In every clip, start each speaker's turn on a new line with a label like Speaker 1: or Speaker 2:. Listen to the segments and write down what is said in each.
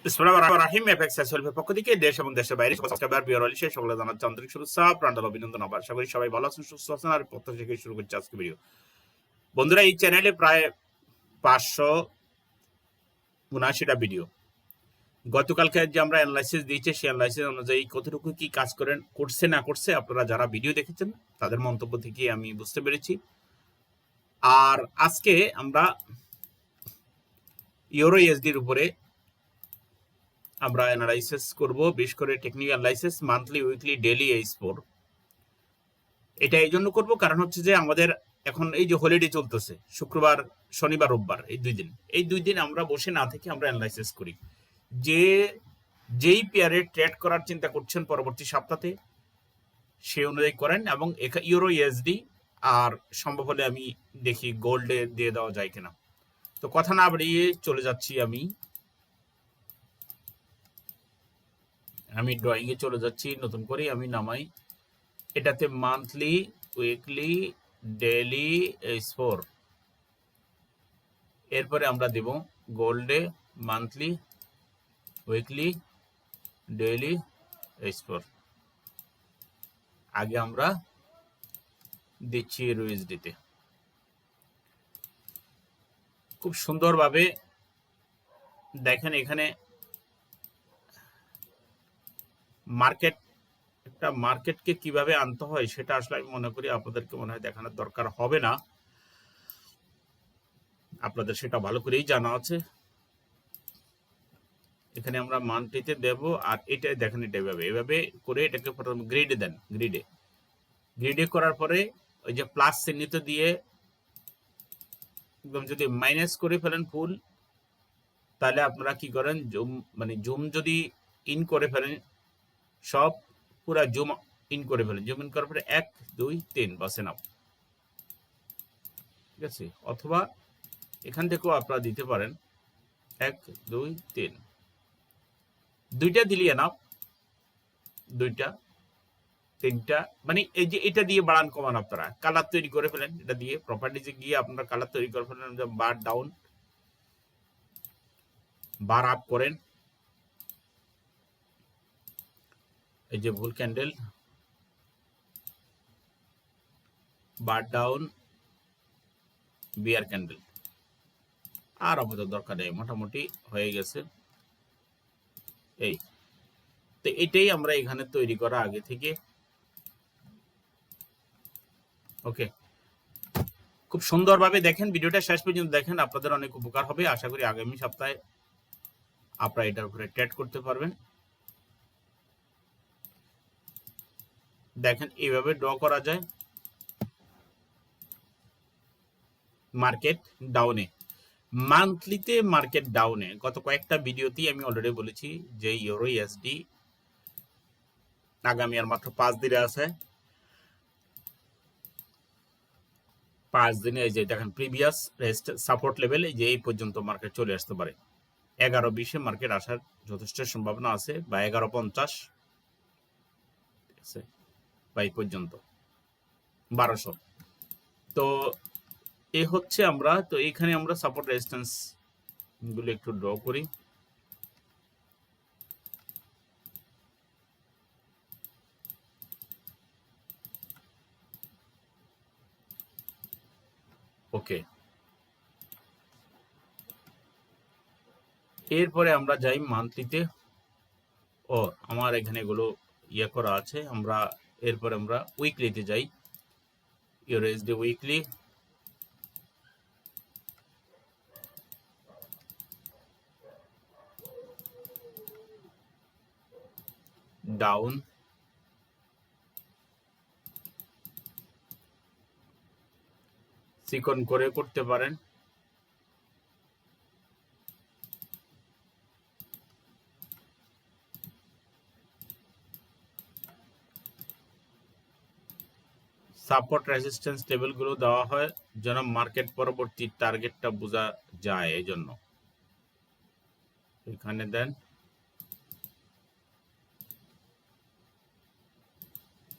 Speaker 1: বিসমিল্লাহির এফএক্স এর পক্ষ থেকে দেশ এবং দেশের বাইরে সাবস্ক্রাইবার বিয়ারলিশে সকলে জানাচ্ছি আন্তরিক শুভেচ্ছা প্রাণঢাল অভিনন্দন। আশা করি সবাই ভালো আছেন, সুস্থ আছেন। আর প্রথম থেকে শুরু করছি আজকে ভিডিও। বন্ধুরা, এই চ্যানেলে প্রায় 579টা ভিডিও। গতকালকে যে আমরা অ্যানালাইসিস দিয়েছি, সেই অ্যানালাইসিস অনুযায়ী কতটুকু কি কাজ করছে না করছে আপনারা যারা ভিডিও দেখেছেন তাদের মন্তব্য থেকে আমি বুঝতে পেরেছি। আর আজকে আমরা ইউরো ইউএসডির উপরে আমরা অ্যানালাইসিস করব, বিশেষ করে technical analysis monthly, weekly, daily এই স্পোর। এটা এই জন্য করবো কারণ হচ্ছে যে আমাদের এখন এই যে হলিডে চলতেছে, শুক্রবার, শনিবার, রোববার, এই দুই দিন আমরা বসে না থেকে আমরা অ্যানালাইসিস করি। যেই পেয়ারে ট্রেড করার চিন্তা করছেন পরবর্তী সপ্তাহে সে অনুযায়ী করেন। এবং ইউরো ইউএসডি আর সম্ভব হলে আমি দেখি গোল্ডে দিয়ে দেওয়া যায় কিনা। তো কথা না বাড়িয়ে চলে যাচ্ছি আমি ড্রয়িং এ চলে যাচ্ছি। নতুন করে আমি নামাই, এটাতে মান্থলি, উইকলি, ডেইলি স্পোর। এরপরে আমরা দেব গোল্ডে মান্থলি, উইকলি, ডেইলি স্পোর। আগে আমরা দিচ্ছি ইউএসডিতে। খুব সুন্দরভাবে দেখেন এখানে মার্কেটকে কিভাবে আনতে হয় সেটা আসলে আমি মনে করি আপনাদেরকে মনে হয় দেখানোর দরকার হবে না, আপনাদের সেটা ভালো করেই জানা আছে। এখানে আমরা মান্থলিতে দেব, আর এটা দেখেন এটা এভাবে করে এটাকে প্রথম গ্রিডে দেন। গ্রিডে করার পরে ওই যে প্লাস চিহ্নিত দিয়ে একদম যদি মাইনাস করে ফেলেন ফুল, তাহলে আপনারা কি করেন, জুম যদি ইন করে ফেলেন, সব পুরা জুম ইন করে ফেলেন। জুম ইন করার পরে 1 2 3 বাসে নাও, ঠিক আছে। অথবা এখান থেকেও আপনারা দিতে পারেন 1 2 3, দুইটা দিলিয়ে নাও, 2টা 3টা, মানে এই যে এটা দিয়ে বাড়ান কমান আপনারা কালার তৈরি করে ফেলেন। এটা দিয়ে প্রপার্টিজে গিয়ে আপনারা কালার তৈরি করে ফেলেন, বার ডাউন, বার আপ করেন। এই যে ভুল ক্যান্ডেল, বার ডাউন, বিয়ার ক্যান্ডেল। আর আমাদের দরকার নেই, মোটামুটি হয়ে গেছে। এই তো এটাই আমরা এখানে তৈরি করা আগে থেকে। ওকে, খুব সুন্দরভাবে দেখেন, ভিডিওটা শেষ পর্যন্ত দেখেন, আপনাদের অনেক উপকার হবে। আশা করি আগামী সপ্তাহে আপনারা এটার উপরে ট্রেড করতে পারবেন। দেখেন এইভাবে ড্র করা যায় মার্কেট ডাউনে, মান্থলিতে মার্কেট ডাউনে। গত কয়েকটা ভিডিওতেই আমি অলরেডি বলেছি যে ইউরো ইউএসডি আগামী আর মাত্র 5 দিনে আছে। 5 দিনে এই যে দেখেন প্রিভিয়াস রেস্ট সাপোর্ট লেভেল, এই যে এই পর্যন্ত মার্কেট চলে আসতে পারে। 11:20 মার্কেট আসার যথেষ্ট সম্ভাবনা আছে, বা 11:50, ঠিক আছে, বা এই পর্যন্ত 1200। তো এ হচ্ছে আমরা, তো এখানে আমরা সাপোর্ট রেজিস্ট্যান্স গুলো একটু ড্র করি। ওকে, এরপরে আমরা যাই মান্থলিতে। ও আমার এখানে এগুলো ইয়ে করা আছে। আমরা এরপরে আমরা উইকলিতে যাই। ইউএসডি উইকলি, ডাউন, চিকন করে করতে পারেন। সাপোর্ট রেজিস্ট্যান্স লেভেল গুলো দেওয়া হয় যেন মার্কেট পরবর্তী টার্গেটটা বোঝা যায়, এই জন্য এখানে দেন।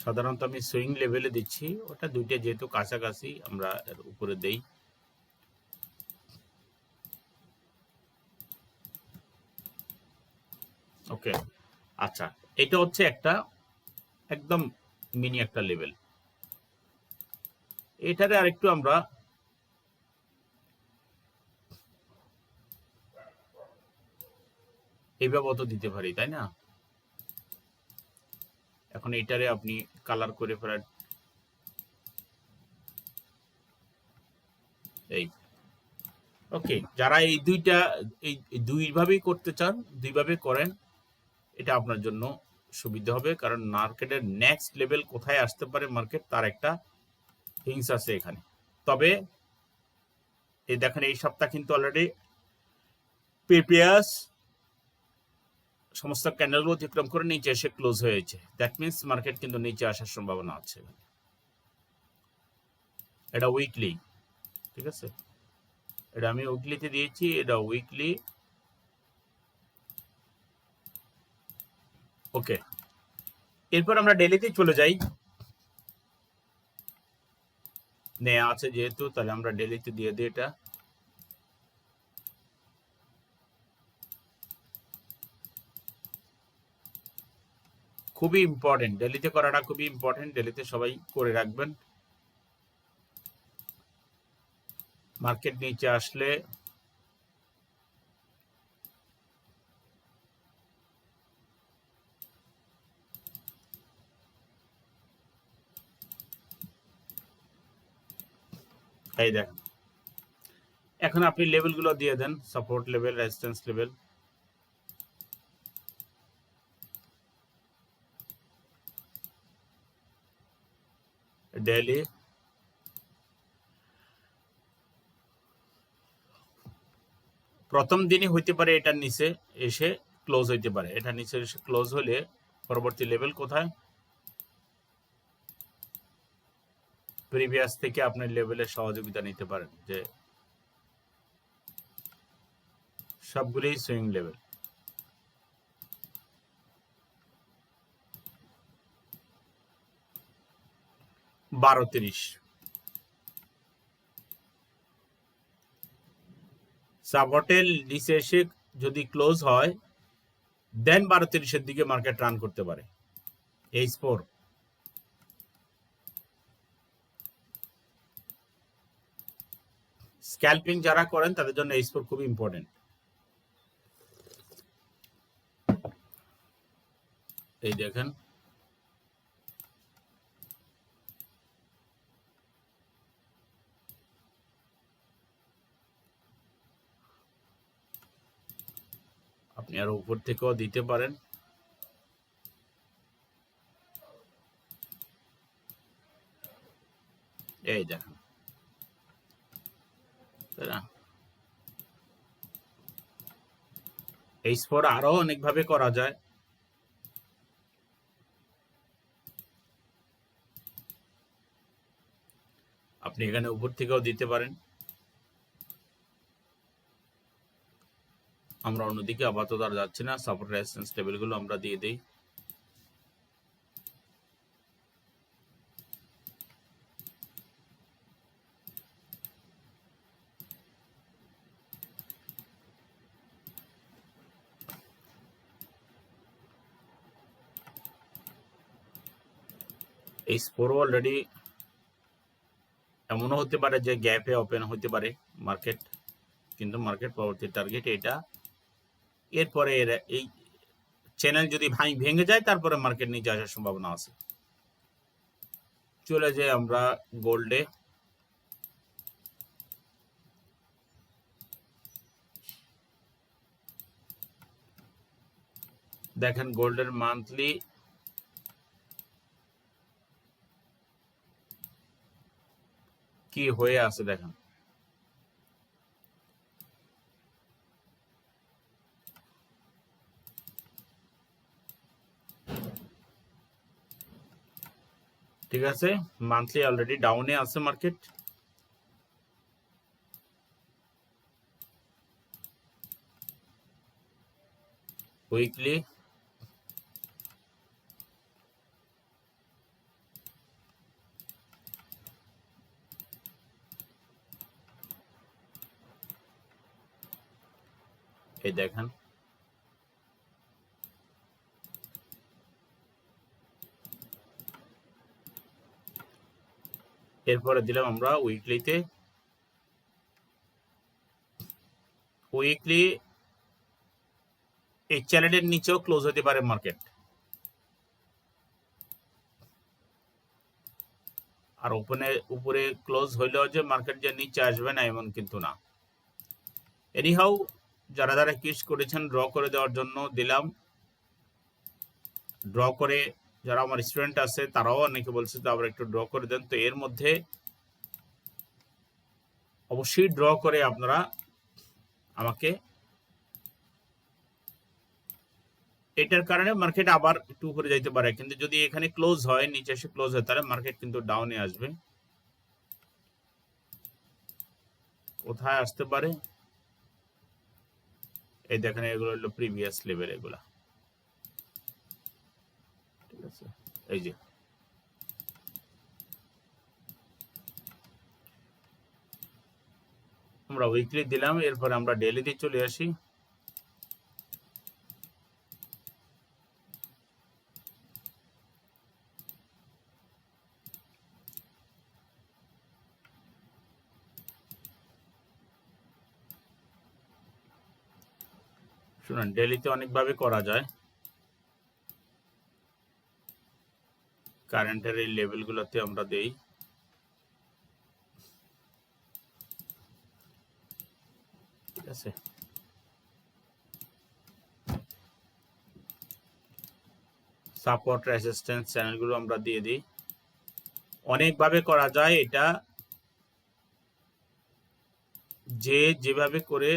Speaker 1: সাধারণত আমি সুইং লেভেলে দিচ্ছি, ওটা দুইটা যেহেতু কাছাকাছি আমরা এর উপরে দেই। ওকে, আচ্ছা, এটা হচ্ছে একটা একদম মিনি একটা লেভেল। এটারে আরেকটু আমরা এইভাবে তো দিতে পারি, তাই না? এখন এটারে আপনি কালার করে ফেলেন, এই ওকে। যারা এই দুইটা এই দুইভাবেই করতে চান, দুইভাবে করেন, এটা আপনার জন্য সুবিধা হবে, কারণ মার্কেটের নেক্সট লেভেল কোথায় আসতে পারে মার্কেট তার একটা হিংস আছে এখানে। তবে এই দেখেন এই সপ্তাহ কিন্তু অলরেডি পিপিএস সমস্ত ক্যান্ডেল অতিক্রম করে নিচে এসে ক্লোজ হয়েছে। দ্যাট মিনস মার্কেট কিন্তু নিচে আসার সম্ভাবনা আছে। এটা উইকলি, ঠিক আছে, এটা আমি উইকলিতে দিয়েছি, এটা উইকলি। ওকে, এরপর আমরা ডেলিতে চলে যাই। নেওয়া আছে যেহেতু, তাহলে আমরা ডেলিতে দিয়ে দিই। এটা খুবই ইম্পর্টেন্ট, ডেলিতে করাটা খুবই ইম্পর্টেন্ট, ডেলিতে সবাই করে রাখবেন। মার্কেট নিচে আসলে এই দেখেন, এখন আপনি লেভেলগুলো দিয়ে দেন, support level, resistance level. Daily প্রথম দিনই হইতে পারে এটার নিচে এসে ক্লোজ হইতে পারে, এটার নিচে এসে ক্লোজ হলে পরবর্তী লেভেল কোথায়, প্রিভিয়াস থেকে আপনার লেভেলের সহযোগিতা নিতে পারেন, যে সবগুলোই সুইং লেভেল। বারো 30 সাপোর্টের নিচে এসে যদি ক্লোজ হয়, দেন 12:30-এর দিকে মার্কেট রান করতে পারে। এই স্পোর স্ক্যালপিং যারা করেন তাদের জন্য এই স্পোর খুব ইম্পর্টেন্ট। এই দেখেন, আপনি আরো উপর থেকেও দিতে পারেন। এই দেখেন, তাই না? এই স্পোর আরো অনেকভাবে করা যায়। আপনি এখানে উপর থেকেও দিতে পারেন। আমরা অন্যদিকে আপাতত আর যাচ্ছি না, সাপোর্ট রেজিস্ট্যান্স লেভেলগুলো আমরা দিয়ে দিই। এই স্পোরও অলরেডি এমনও হতে পারে যে গ্যাপে ওপেন হতে পারে মার্কেট, কিন্তু মার্কেট পরবর্তী টার্গেট এটা। এরপরে এই চ্যানেল যদি ভেঙে যায়, তারপরে মার্কেট নিচে আসার সম্ভাবনা আছে। চলে যাই আমরা গোল্ডে। দেখেন গোল্ডের মান্থলি কি হয়ে আছে দেখেন। ঠিক আছে, মান্থলি অলরেডি ডাউনে আছে মার্কেট। উইকলি এই দেখেন, এরপরে দিলাম আমরা উইকলিতে। উইকলি এই চ্যানেলের নিচেও ক্লোজ হতে পারে মার্কেট, আর উপরে ক্লোজ হইলেও যে মার্কেট যে নিচে আসবে না এমন কিন্তু না। এনিহাউ যারা যারা কিস করেছেন ড্র করে দেওয়ার জন্য দিলাম। ড্র করে যারা আমার স্টুডেন্ট আছে তারাও অনেকে বলছে তো আবার একটু ড্র করে দেন, তো এর মধ্যে অবশ্যই ড্র করে আপনারা আমাকে, এটার কারণে মার্কেট আবার একটু উপরে যাইতে পারে, কিন্তু যদি এখানে ক্লোজ হয়, নিচে এসে ক্লোজ হয়, তাহলে মার্কেট কিন্তু ডাউনে আসবে। কোথায় আসতে পারে? এই দেখেন এগুলো হলো প্রিভিয়াস লেভেল, এগুলা ঠিক আছে। এই যে আমরা উইকলি দিলাম, এরপরে আমরা ডেইলিতে চলে আসি। শুনুন, ডেইলিতে অনেকভাবে করা যায়। কারেন্টের এই লেভেলগুলোতে আমরা দেই, ঠিক আছে। সাপোর্ট রেজিস্ট্যান্স চ্যানেলগুলো আমরা দিয়ে দিই। অনেকভাবে করা যায় এটা, যে যেভাবে করে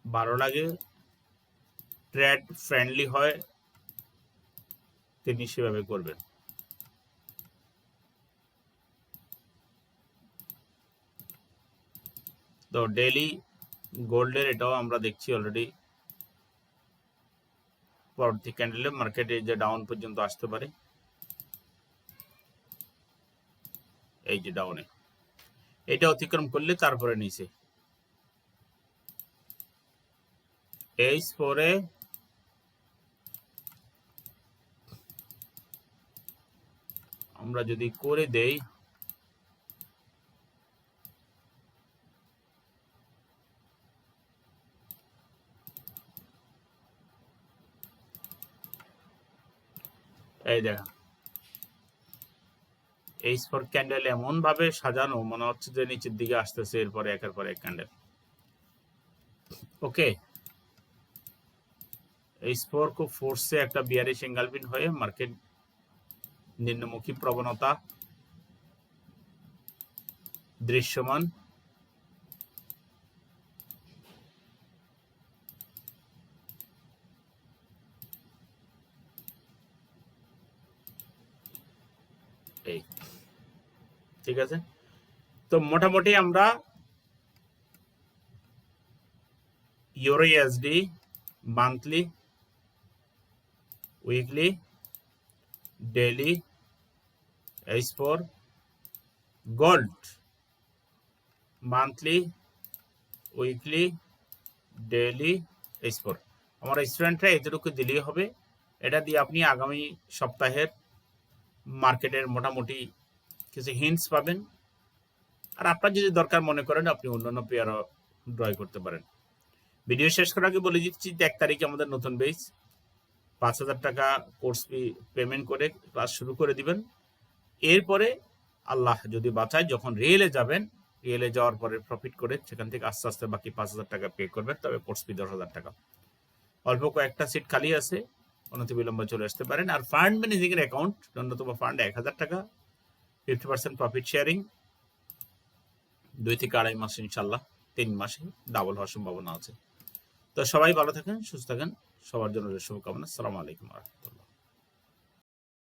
Speaker 1: ভালো লাগে, ট্রেড ফ্রেন্ডলি হয়, তিনি সেভাবে করবেন। তো ডেইলি গোল্ডের এটাও আমরা দেখছি অলরেডি পরবর্তী ক্যান্ডেলে মার্কেটে যে ডাউন পর্যন্ত আসতে পারে। এই যে ডাউনে এটা অতিক্রম করলে তারপরে নিচে এইচ পরে আমরা যদি করে দেই, এই দেখা এইচ ফোর ক্যান্ডেল এমন ভাবে সাজানো মনে হচ্ছে যে নিচের দিকে আসতেছে, এরপরে একের পর এক ক্যান্ডেল। ওকে, এইচ ফোর খুব ফোর্সে একটা বিয়ারিশ এঙ্গেলফিন হয়ে মার্কেট নিম্নমুখী প্রবণতা দৃশ্যমান। এই ঠিক আছে, তো মোটামুটি আমরা euro USD monthly, weekly, daily, H four, gold monthly, weekly, daily, H four, আমার স্টুডেন্টরা এতটুকু দিলেই হবে। এটা দিয়ে আপনি আগামী সপ্তাহের মার্কেটের মোটামুটি কিছু হিন্টস পাবেন, আর আপনার যদি দরকার মনে করেন আপনি অন্যান্য পেয়ারও ড্রয় করতে পারেন। ভিডিও শেষ করার আগে বলে দিচ্ছি 1 তারিখে আমাদের নতুন বেচ 5,000 টাকা কোর্স ফি পেমেন্ট করে ক্লাস শুরু করে দিবেন। এরপরে আল্লাহ যদি বাঁচায়, যখন রিয়েলে যাবেন, রিয়েলে যাওয়ার পরে প্রফিট করে সেখান থেকে আস্তে আস্তে বাকি 5,000 টাকা পে করবেন, তবে কোর্স ফি 10,000 টাকা। অল্প কয়েকটা সিট খালি আছে, অনতিবিলম্বে চলে আসতে পারেন। আর ফান্ড ম্যানেজিং এর অ্যাকাউন্ট, ন্যূনতম ফান্ড 1,000 টাকা, 50% প্রফিট শেয়ারিং, 2 থেকে 2.5 মাস, ইনশাল্লাহ 3 মাসে ডাবল হওয়ার সম্ভাবনা আছে। তো সবাই ভালো থাকেন, সুস্থ থাকেন, সবার জন্য শুভকামনা। আসসালামু আলাইকুম।